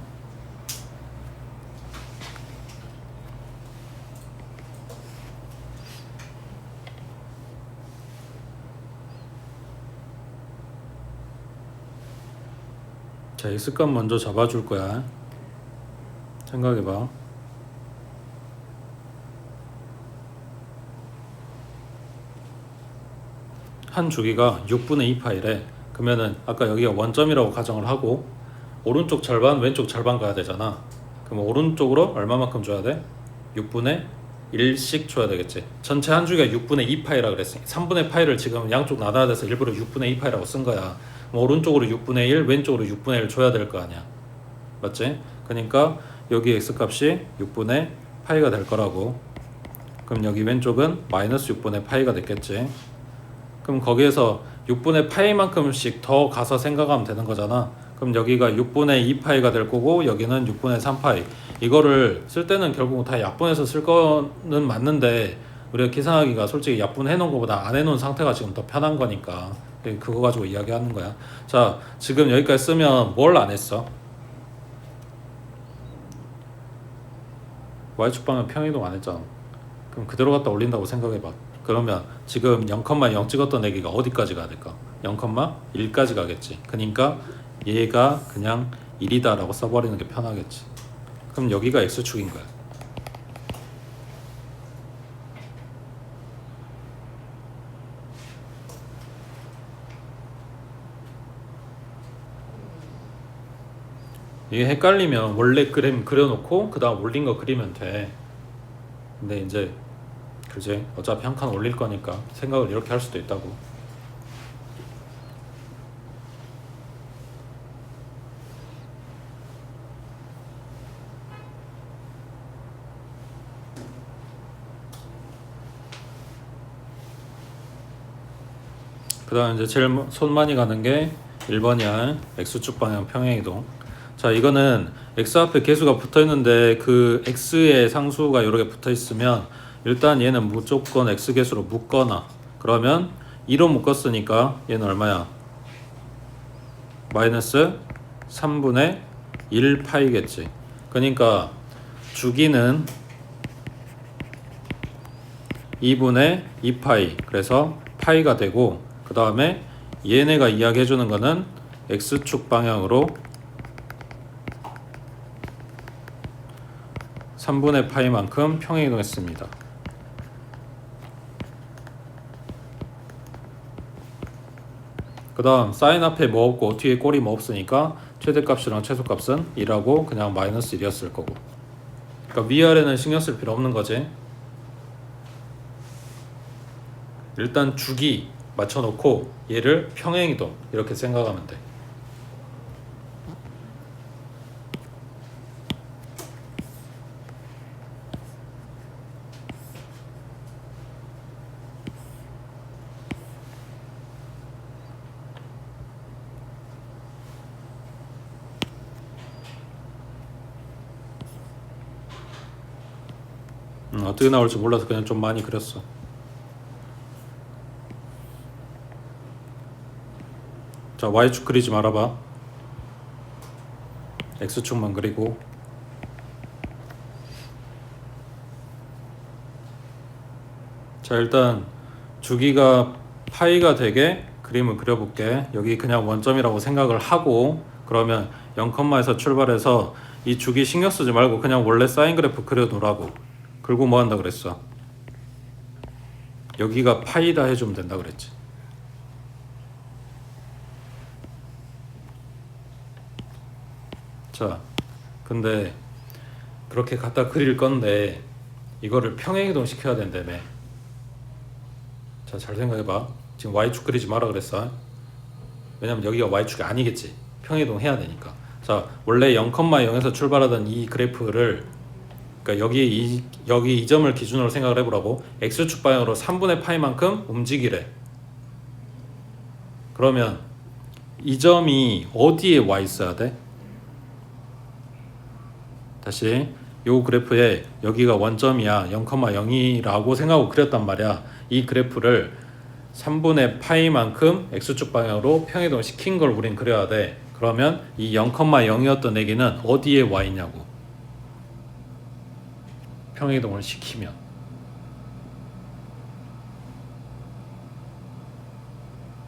자, X값 먼저 잡아줄 거야. 생각해봐. 한 주기가 6분의 2파이래. 그러면은 아까 여기가 원점이라고 가정을 하고 오른쪽 절반 왼쪽 절반 가야 되잖아. 그럼 오른쪽으로 얼마만큼 줘야 돼? 6분의 1씩 줘야 되겠지. 전체 한 주기가 6분의 2파이라 그랬으니 3분의 파이를 지금 양쪽 나눠야 돼서 일부러 6분의 2파이라고 쓴 거야. 오른쪽으로 6분의 1 왼쪽으로 6분의 1 줘야 될 거 아니야. 맞지? 그러니까 여기 x값이 6분의 파이가 될 거라고. 그럼 여기 왼쪽은 마이너스 6분의 파이가 됐겠지. 그럼 거기에서 6분의 파이만큼씩 더 가서 생각하면 되는 거잖아. 그럼 여기가 6분의 2파이가 될 거고 여기는 6분의 3파이. 이거를 쓸 때는 결국 다 약분해서 쓸 거는 맞는데 우리가 계산하기가 솔직히 약분해 놓은 것보다 안 해놓은 상태가 지금 더 편한 거니까 그거 가지고 이야기하는 거야. 자, 지금 여기까지 쓰면 뭘 안 했어? Y축 방향 평이동 안 했잖아. 그럼 그대로 갖다 올린다고 생각해봐. 그러면 지금 0,0 찍었던 애기가 어디까지 가야 될까? 0,1까지 가겠지. 그러니까 얘가 그냥 1이다 라고 써버리는 게 편하겠지. 그럼 여기가 X축인 거야. 이게 헷갈리면 원래 그림 그려놓고 그 다음 올린 거 그리면 돼. 근데 이제 그지? 어차피 한 칸 올릴 거니까 생각을 이렇게 할 수도 있다고. 그 다음 이제 제일 손 많이 가는 게 1번이야. X축 방향 평행이동. 자, 이거는 X 앞에 개수가 붙어 있는데 그 X의 상수가 이렇게 붙어 있으면 일단 얘는 무조건 X 개수로 묶거나 그러면 2로 묶었으니까 얘는 얼마야? 마이너스 3분의 1파이겠지. 그러니까 주기는 2분의 2파이. 그래서 파이가 되고 그 다음에 얘네가 이야기해주는 거는 X축 방향으로 3분의 파이만큼 평행이동했습니다. 그 다음 사인 앞에 뭐 없고 뒤에 꼬리 뭐 없으니까 최대값이랑 최소값은 2라고 그냥 마이너스 1이었을 거고. 그러니까 위아래는 신경 쓸 필요 없는 거지. 일단 주기 맞춰놓고 얘를 평행이동 이렇게 생각하면 돼. 어떻게 나올지 몰라서 그냥 좀 많이 그렸어. 자, Y축 그리지 말아봐. X축만 그리고. 자, 일단 주기가 파이가 되게 그림을 그려볼게. 여기 그냥 원점이라고 생각을 하고, 그러면 0컴마에서 출발해서 이 주기 신경 쓰지 말고 그냥 원래 사인 그래프 그려놓으라고. 그리고 뭐 한다 그랬어? 여기가 파이다 해주면 된다 그랬지. 자, 근데 그렇게 갖다 그릴 건데 이거를 평행이동 시켜야 된다며. 자, 잘 생각해봐. 지금 Y축 그리지 마라 그랬어. 왜냐면 여기가 Y축이 아니겠지. 평행이동 해야 되니까. 자, 원래 0,0에서 출발하던 이 그래프를, 그러니까 여기 이 점을 기준으로 생각을 해보라고. X축 방향으로 3분의 파이만큼 움직이래. 그러면 이 점이 어디에 와 있어야 돼? 다시 요 그래프에 여기가 원점이야. 0,0이라고 생각하고 그렸단 말이야. 이 그래프를 3분의 파이만큼 X축 방향으로 평행이동 시킨 걸 우린 그려야 돼. 그러면 이 0,0이었던 애기는 어디에 와 있냐고. 평행이동을 시키면.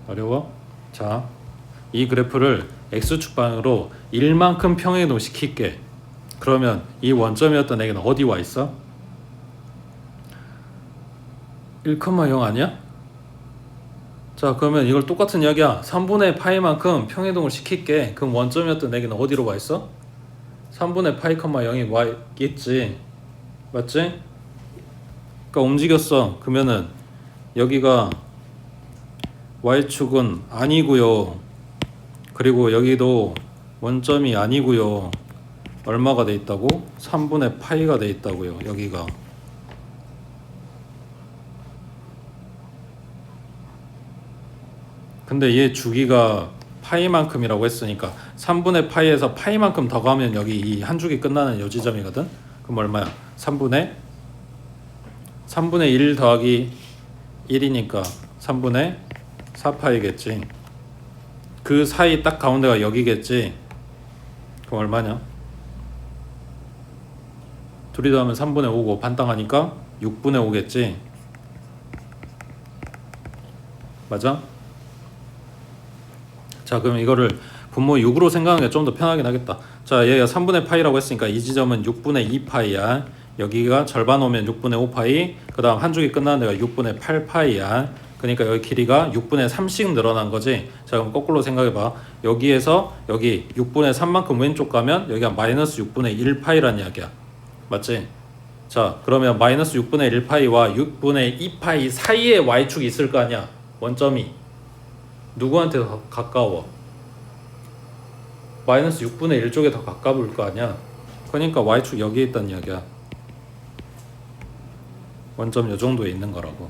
어려워? 자, 이 그래프를 X축 방향으로 1만큼 평행이동 시킬게. 그러면 이 원점이었던 애기는 어디 와 있어? 1,0 아니야? 자, 그러면 이걸 똑같은 이야기야. 3분의 파이만큼 평행이동을 시킬게. 그럼 원점이었던 애기는 어디로 와 있어? 3분의 파이, 0이 와 있겠지. 맞지? 그러니까 움직였어. 그러면은 여기가 Y축은 아니고요. 그리고 여기도 원점이 아니고요. 얼마가 돼 있다고? 3분의 파이가 돼 있다고요. 여기가. 근데 얘 주기가 파이만큼이라고 했으니까 3분의 파이에서 파이만큼 더 가면 여기 이 한 주기 끝나는 요 지점이거든. 그럼 얼마야? 3분의 1 더하기 1이니까 3분의 4파이겠지. 그 사이 딱 가운데가 여기겠지. 그럼 얼마냐? 둘이 더하면 3분의 5고 반땅하니까 6분의 5겠지. 맞아? 자, 그럼 이거를 분모 6으로 생각하는 게 좀 더 편하긴 하겠다. 자, 얘가 3분의 파이라고 했으니까 이 지점은 6분의 2파이야. 여기가 절반 오면 6분의 5파이, 그 다음 한 주기 끝나는 데가 6분의 8파이야. 그러니까 여기 길이가 6분의 3씩 늘어난 거지. 자, 그럼 거꾸로 생각해봐. 여기에서 여기 6분의 3만큼 왼쪽 가면 여기가 마이너스 6분의 1파이란 이야기야. 맞지? 자, 그러면 마이너스 6분의 1파이와 6분의 2파이 사이에 y축이 있을 거 아니야. 원점이 누구한테 더 가까워? 마이너스 6분의 1 쪽에 더 가까울 거 아니야. 그러니까 y축 여기에 있다는 이야기야. 원점 요 정도에 있는 거라고.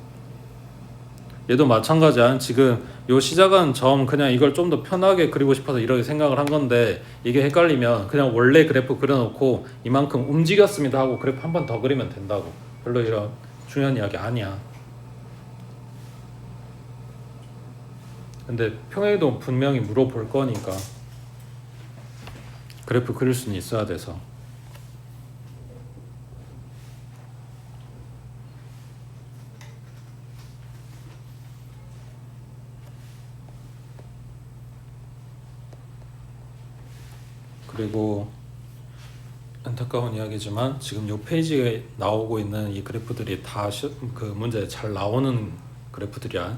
얘도 마찬가지야. 지금 요 시작하는 점 그냥 이걸 좀 더 편하게 그리고 싶어서 이렇게 생각을 한 건데, 이게 헷갈리면 그냥 원래 그래프 그려놓고 이만큼 움직였습니다 하고 그래프 한 번 더 그리면 된다고. 별로 이런 중요한 이야기 아니야. 근데 평행이동 분명히 물어볼 거니까 그래프 그릴 수는 있어야 돼서. 그리고 안타까운 이야기지만 지금 이 페이지에 나오고 있는 이 그래프들이 다 그 문제에 잘 나오는 그래프들이야.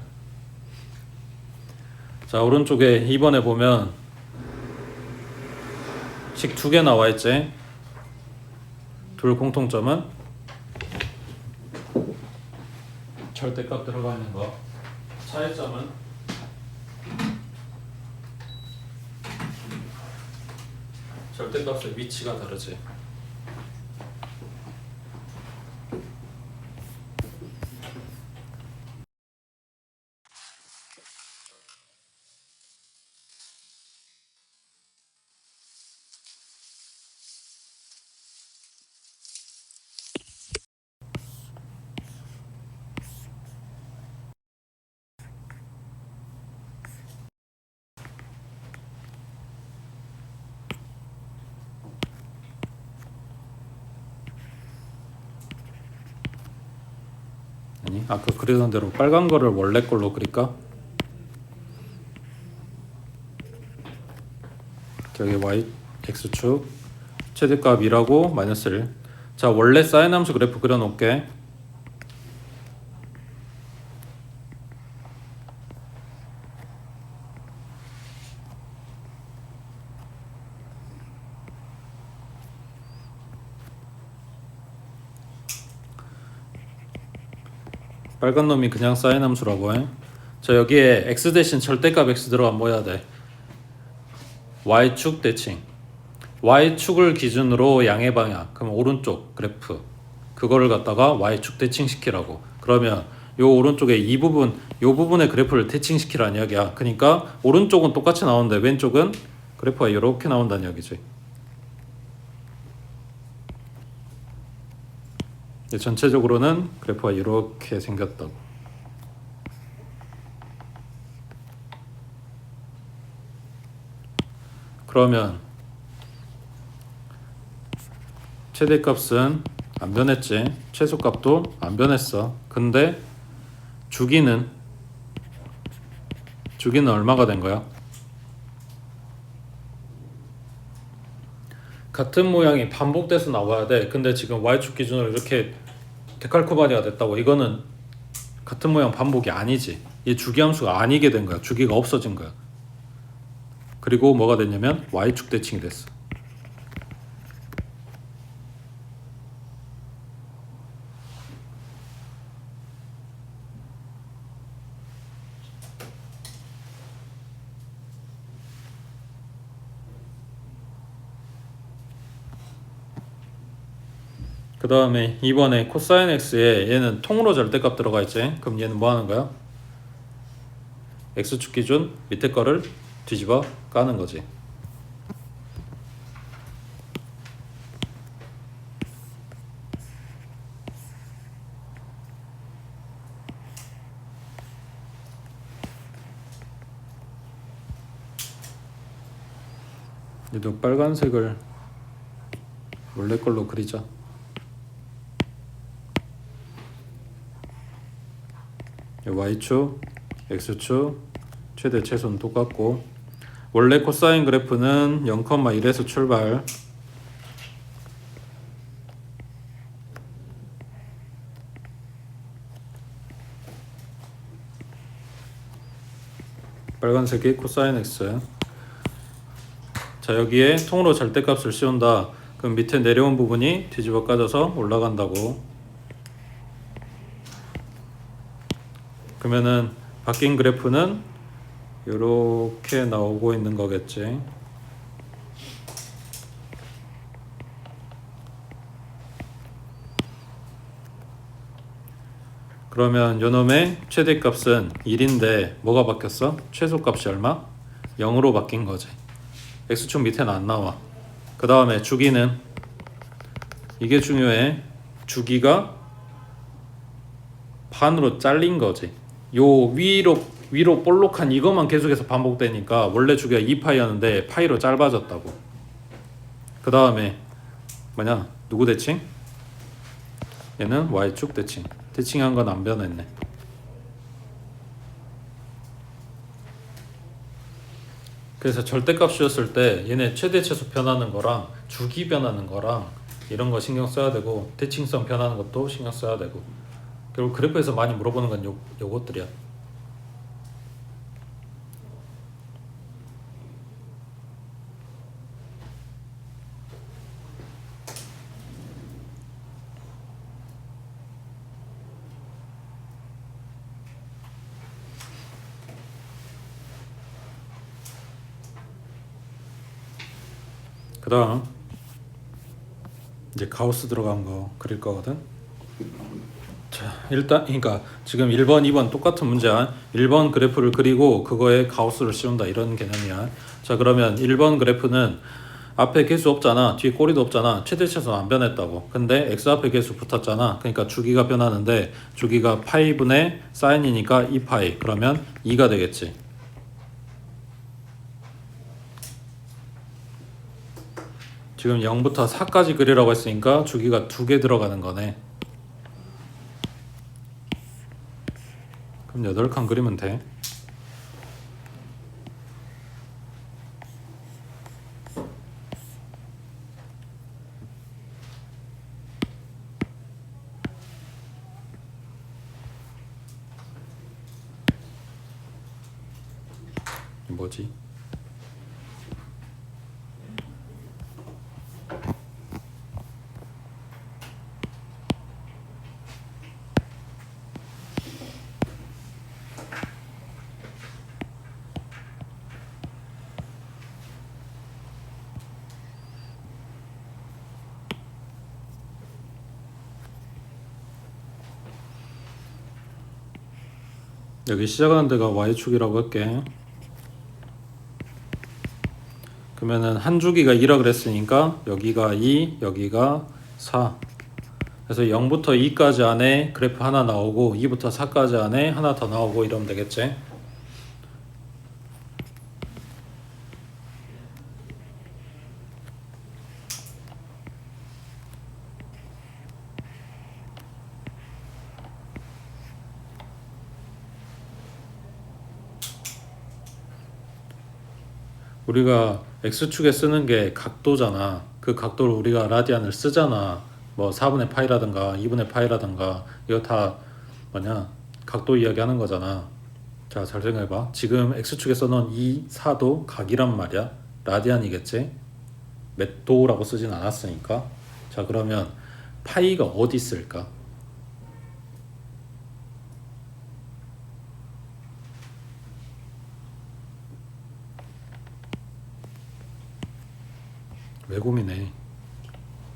자, 오른쪽에 2번에 보면 식 두 개 나와 있지. 둘 공통점은 절대값 들어가 있는 거. 차이점은 절대값의 위치가 다르지. 아니 아까 그리던 대로 빨간 거를 원래 걸로 그릴까? 저기 y x축 최대값 2라고 마이너스 1. 자 원래 사인 함수 그래프 그려놓을게. 빨간 놈이 그냥 사인 함수라고 해. 자 여기에 x 대신 절대값 x 들어가면 뭐 해야 돼? y축 대칭. y축을 기준으로 양의 방향, 그럼 오른쪽 그래프 그거를 갖다가 y축 대칭시키라고. 그러면 요 오른쪽에 이 부분, 요 부분의 그래프를 대칭시키라는 이야기야. 그러니까 오른쪽은 똑같이 나오는데 왼쪽은 그래프가 이렇게 나온다는 이야기지. 전체적으로는 그래프가 이렇게 생겼다고. 그러면 최대값은 안 변했지, 최소값도 안 변했어. 근데 주기는 얼마가 된 거야? 같은 모양이 반복돼서 나와야 돼. 근데 지금 y축 기준으로 이렇게 데칼코마니가 됐다고. 이거는 같은 모양 반복이 아니지. 이 주기함수가 아니게 된 거야. 주기가 없어진 거야. 그리고 뭐가 됐냐면 y축 대칭이 됐어. 그 다음에 이번에 코사인 x에 얘는 통으로 절대값 들어가 있지. 그럼 얘는 뭐 하는 거야? x축 기준 밑에 거를 뒤집어 까는 거지. 얘도 빨간색을 원래 걸로 그리자. y축, x축, 최대 최소는 똑같고, 원래 코사인 그래프는 0,1에서 출발. 빨간색이 코사인 x. 자 여기에 통으로 절대값을 씌운다. 그럼 밑에 내려온 부분이 뒤집어 까져서 올라간다고. 그러면은 바뀐 그래프는 이렇게 나오고 있는 거겠지. 그러면 요놈의 최대값은 1인데 뭐가 바뀌었어? 최소값이 얼마? 0으로 바뀐 거지. x축 밑에는 안 나와. 그 다음에 주기는, 이게 중요해. 주기가 반으로 잘린 거지. 요 위로 볼록한 이것만 계속해서 반복되니까 원래 주기가 2파이였는데 파이로 짧아졌다고. 그 다음에 뭐냐? 누구 대칭? 얘는 y축 대칭. 대칭한 건 안 변했네. 그래서 절대값 씌웠을 때 얘네 최대 최소 변하는 거랑 주기 변하는 거랑 이런 거 신경 써야 되고, 대칭성 변하는 것도 신경 써야 되고. 그리고 그래프에서 많이 물어보는 건 요것들이야. 그 다음 이제 가우스 들어간 거 그릴 거거든. 자 일단 그러니까 지금 1번 2번 똑같은 문제야. 1번 그래프를 그리고 그거에 가우스를 씌운다, 이런 개념이야. 자 그러면 1번 그래프는 앞에 개수 없잖아, 뒤에 꼬리도 없잖아, 최대 최소 안 변했다고. 근데 x 앞에 개수 붙었잖아. 그러니까 주기가 변하는데 주기가 파이분의 사인이니까 2파이, 그러면 2가 되겠지. 지금 0부터 4까지 그리라고 했으니까 주기가 2개 들어가는 거네. 그럼 8칸 그리면 돼. 뭐지? 여기 시작하는 데가 y축이라고 할게. 그러면은 한 주기가 2라 그랬으니까 여기가 2, 여기가 4. 그래서 0부터 2까지 안에 그래프 하나 나오고 2부터 4까지 안에 하나 더 나오고 이러면 되겠지. 우리가 x축에 쓰는 게 각도잖아. 그 각도를 우리가 라디안을 쓰잖아. 뭐 4분의 파이라든가 2분의 파이라든가 이거 다 뭐냐 각도 이야기하는 거잖아. 자, 잘 생각해봐. 지금 x축에 써놓은 이 4도 각이란 말이야. 라디안이겠지. 몇 도라고 쓰진 않았으니까. 자, 그러면 파이가 어디 있을까? 왜 고민해?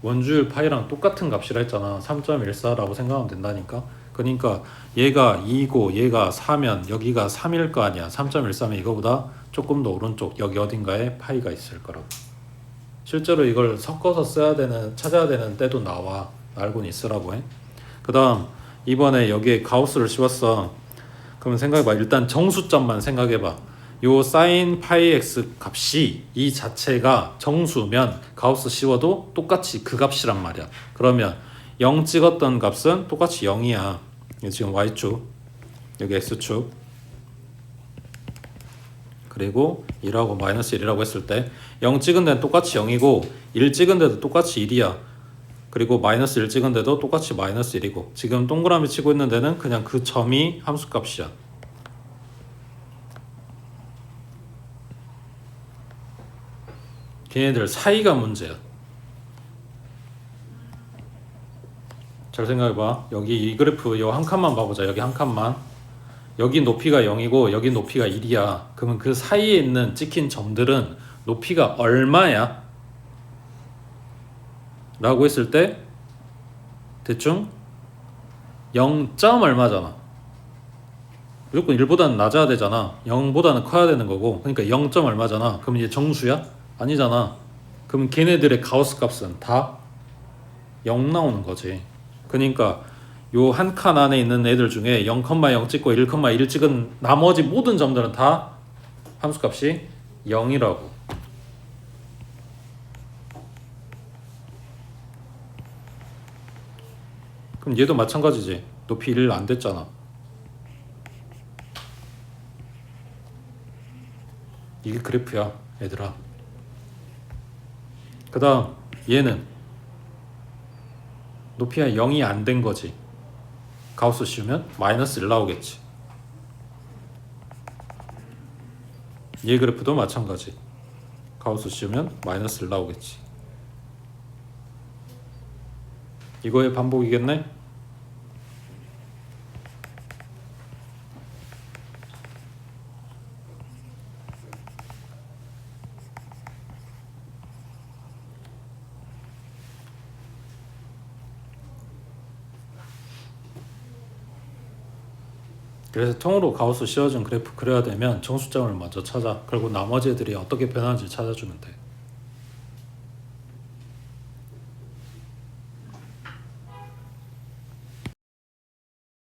원주율 파이랑 똑같은 값이라 했잖아. 3.14라고 생각하면 된다니까. 그러니까 얘가 2고 얘가 4면 여기가 3일 거 아니야. 3.13면 이거보다 조금 더 오른쪽 여기 어딘가에 파이가 있을 거라고. 실제로 이걸 섞어서 찾아야 되는 때도 나와. 알고는 있으라고 해. 그 다음 이번에 여기에 가우스를 씌웠어. 그러면 생각해봐. 일단 정수점만 생각해봐. 요 sin 파이 x 값이 이 자체가 정수면 가우스 씌워도 똑같이 그 값이란 말이야. 그러면 0 찍었던 값은 똑같이 0이야. 지금 y축, 여기 x축. 그리고 1하고 마이너스 1이라고 했을 때 0 찍은 데는 똑같이 0이고 1 찍은 데도 똑같이 1이야. 그리고 마이너스 1 찍은 데도 똑같이 마이너스 1이고 지금 동그라미 치고 있는 데는 그냥 그 점이 함수값이야. 걔네들 사이가 문제야. 잘 생각해봐. 여기 이 그래프 요 한 칸만 봐보자. 여기 한 칸만. 여기 높이가 0이고 여기 높이가 1이야. 그러면 그 사이에 있는 찍힌 점들은 높이가 얼마야? 라고 했을 때 대충 0. 얼마잖아. 무조건 1보다는 낮아야 되잖아. 0보다는 커야 되는 거고. 그러니까 0. 얼마잖아. 그럼 이제 정수야? 아니잖아. 그럼 걔네들의 가우스 값은 다 0 나오는 거지. 그러니까 요 한 칸 안에 있는 애들 중에 0,0 찍고 1,1 찍은 나머지 모든 점들은 다 함수값이 0이라고. 그럼 얘도 마찬가지지. 높이 1 안 됐잖아. 이게 그래프야, 얘들아. 그 다음 얘는 높이가 0이 안 된 거지. 가우스 씌우면 마이너스 1 나오겠지. 얘 그래프도 마찬가지. 가우스 씌우면 마이너스 1 나오겠지. 이거의 반복이겠네? 그래서 통으로 가우스 씌워준 그래프 그려야 되면 정수점을 먼저 찾아. 그리고 나머지 애들이 어떻게 변하는지 찾아주면 돼.